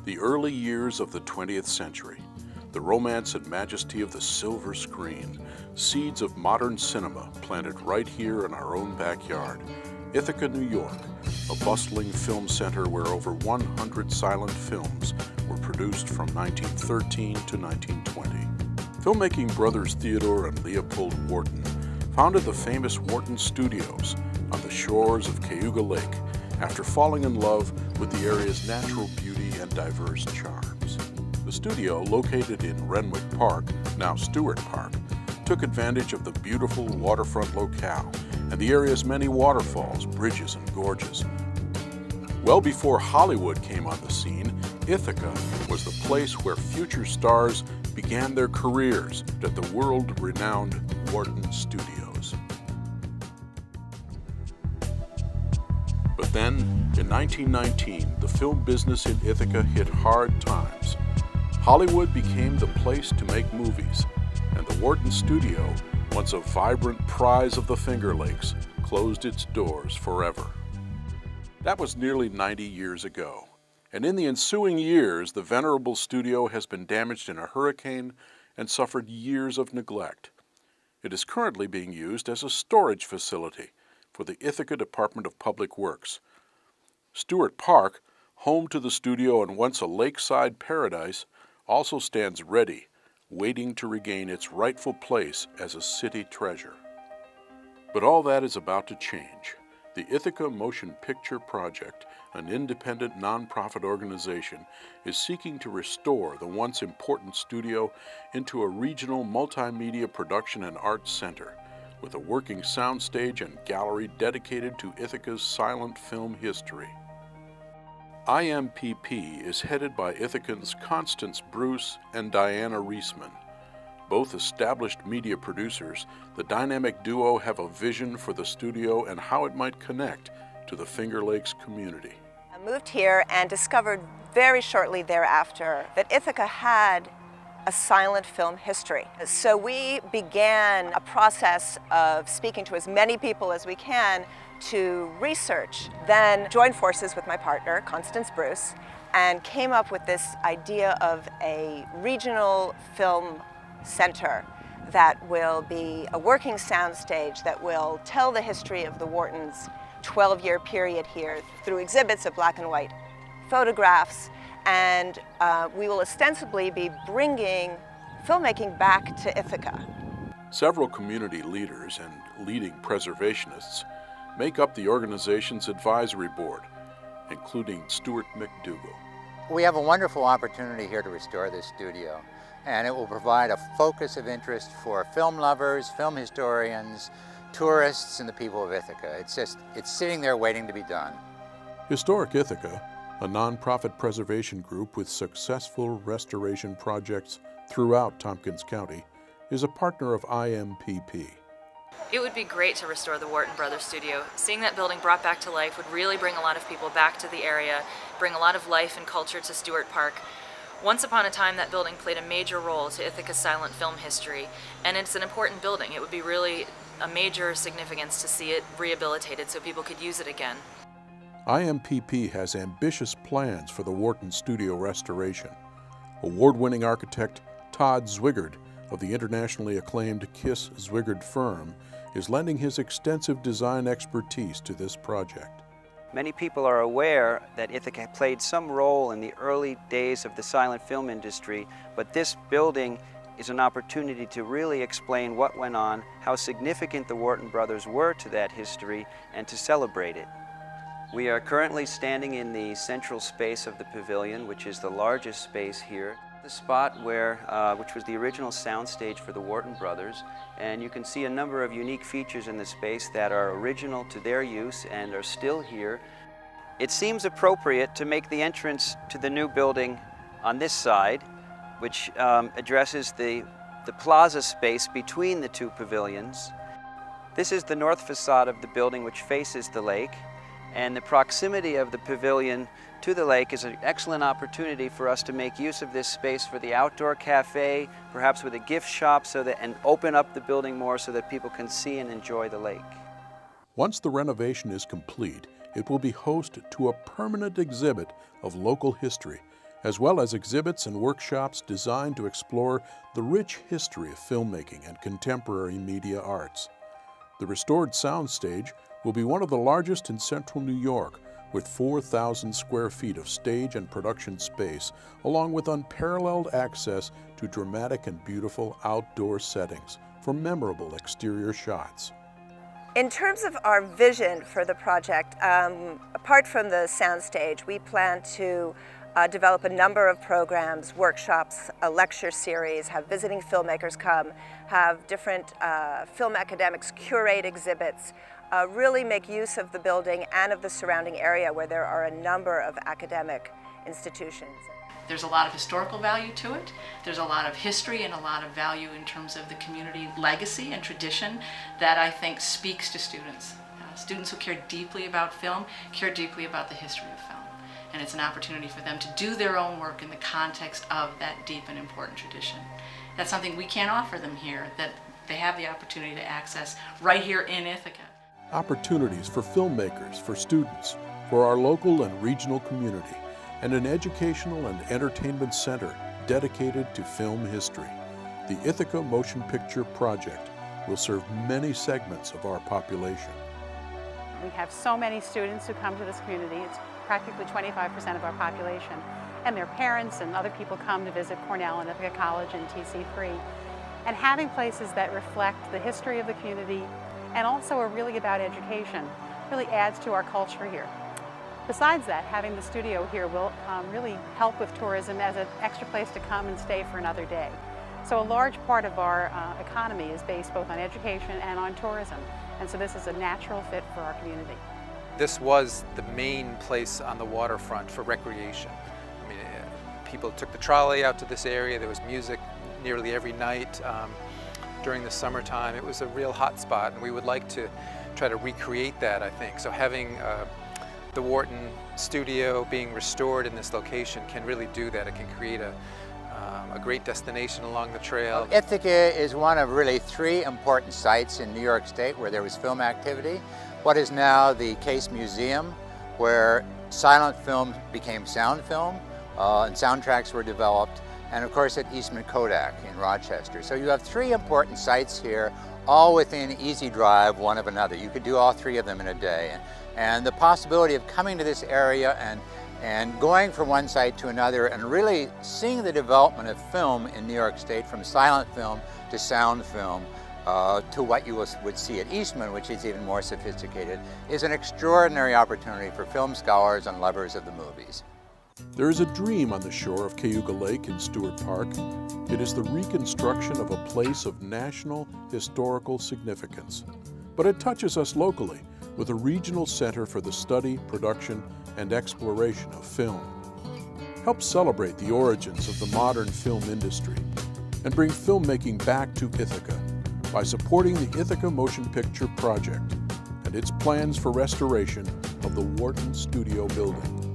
The early years of the 20th century, the romance and majesty of the silver screen, seeds of modern cinema planted right here in our own backyard. Ithaca, New York, a bustling film center where over 100 silent films were produced from 1913 to 1920. Filmmaking brothers Theodore and Leopold Wharton founded the famous Wharton Studios on the shores of Cayuga Lake after falling in love with the area's natural beauty and diverse charms. The studio, located in Renwick Park, now Stewart Park, took advantage of the beautiful waterfront locale and the area's many waterfalls, bridges, and gorges. Well before Hollywood came on the scene, Ithaca was the place where future stars began their careers at the world-renowned Wharton Studios. But then, in 1919, the film business in Ithaca hit hard times. Hollywood became the place to make movies, and the Wharton Studio, once a vibrant prize of the Finger Lakes, closed its doors forever. That was nearly 90 years ago, and in the ensuing years, the venerable studio has been damaged in a hurricane and suffered years of neglect. It is currently being used as a storage facility for the Ithaca Department of Public Works. Stewart Park, home to the studio and once a lakeside paradise, also stands ready, waiting to regain its rightful place as a city treasure. But all that is about to change. The Ithaca Motion Picture Project, an independent nonprofit organization, is seeking to restore the once important studio into a regional multimedia production and arts center, with a working soundstage and gallery dedicated to Ithaca's silent film history. IMPP is headed by Ithacans Constance Bruce and Diana Reisman. Both established media producers, the dynamic duo have a vision for the studio and how it might connect to the Finger Lakes community. I moved here and discovered very shortly thereafter that Ithaca had a silent film history. So we began a process of speaking to as many people as we can to research, then joined forces with my partner, Constance Bruce, and came up with this idea of a regional film center that will be a working soundstage that will tell the history of the Whartons' 12-year period here through exhibits of black and white photographs, and we will ostensibly be bringing filmmaking back to Ithaca. Several community leaders and leading preservationists make up the organization's advisory board, including Stuart McDougall. We have a wonderful opportunity here to restore this studio, and it will provide a focus of interest for film lovers, film historians, tourists, and the people of Ithaca. It's sitting there waiting to be done. Historic Ithaca, a nonprofit preservation group with successful restoration projects throughout Tompkins County, is a partner of IMPP. It would be great to restore the Wharton Brothers studio. Seeing that building brought back to life would really bring a lot of people back to the area, bring a lot of life and culture to Stewart Park. Once upon a time, that building played a major role to Ithaca's silent film history, and it's an important building. It would be really a major significance to see it rehabilitated so people could use it again. IMPP has ambitious plans for the Wharton studio restoration. Award-winning architect Todd Zwigert of the internationally acclaimed Kiss Zwigert firm is lending his extensive design expertise to this project. Many people are aware that Ithaca played some role in the early days of the silent film industry, but this building is an opportunity to really explain what went on, how significant the Wharton brothers were to that history, and to celebrate it. We are currently standing in the central space of the pavilion, which is the largest space here. The spot which was the original soundstage for the Wharton brothers, and you can see a number of unique features in the space that are original to their use and are still here. It seems appropriate to make the entrance to the new building on this side, which addresses the plaza space between the two pavilions. This is the north facade of the building, which faces the lake, and the proximity of the pavilion to the lake is an excellent opportunity for us to make use of this space for the outdoor cafe, perhaps with a gift shop, and open up the building more so that people can see and enjoy the lake. Once the renovation is complete, it will be host to a permanent exhibit of local history as well as exhibits and workshops designed to explore the rich history of filmmaking and contemporary media arts. The restored soundstage will be one of the largest in central New York, with 4,000 square feet of stage and production space, along with unparalleled access to dramatic and beautiful outdoor settings for memorable exterior shots. In terms of our vision for the project, apart from the soundstage, we plan to develop a number of programs, workshops, a lecture series, have visiting filmmakers come, have different film academics curate exhibits, really make use of the building and of the surrounding area where there are a number of academic institutions. There's a lot of historical value to it. There's a lot of history and a lot of value in terms of the community legacy and tradition that I think speaks to students. Students who care deeply about film care deeply about the history of film. And it's an opportunity for them to do their own work in the context of that deep and important tradition. That's something we can't offer them here, that they have the opportunity to access right here in Ithaca. Opportunities for filmmakers, for students, for our local and regional community, and an educational and entertainment center dedicated to film history. The Ithaca Motion Picture Project will serve many segments of our population. We have so many students who come to this community. It's practically 25% of our population. And their parents and other people come to visit Cornell and Ithaca College and TC3. And having places that reflect the history of the community and also are really about education really adds to our culture here. Besides that, having the studio here will really help with tourism as an extra place to come and stay for another day. So a large part of our economy is based both on education and on tourism. And so this is a natural fit for our community. This was the main place on the waterfront for recreation. I mean, people took the trolley out to this area. There was music nearly every night. During the summertime, it was a real hot spot, and we would like to try to recreate that, I think. So having the Wharton studio being restored in this location can really do that. It can create a great destination along the trail. Ithaca is one of really 3 important sites in New York State where there was film activity. What is now the Case Museum, where silent film became sound film, and soundtracks were developed, and of course at Eastman Kodak in Rochester. So you have 3 important sites here, all within easy drive one of another. You could do all 3 of them in a day. And the possibility of coming to this area and going from one site to another and really seeing the development of film in New York State, from silent film to sound film to what you would see at Eastman, which is even more sophisticated, is an extraordinary opportunity for film scholars and lovers of the movies. There is a dream on the shore of Cayuga Lake in Stewart Park. It is the reconstruction of a place of national historical significance. But it touches us locally with a regional center for the study, production, and exploration of film. Help celebrate the origins of the modern film industry and bring filmmaking back to Ithaca by supporting the Ithaca Motion Picture Project and its plans for restoration of the Wharton Studio building.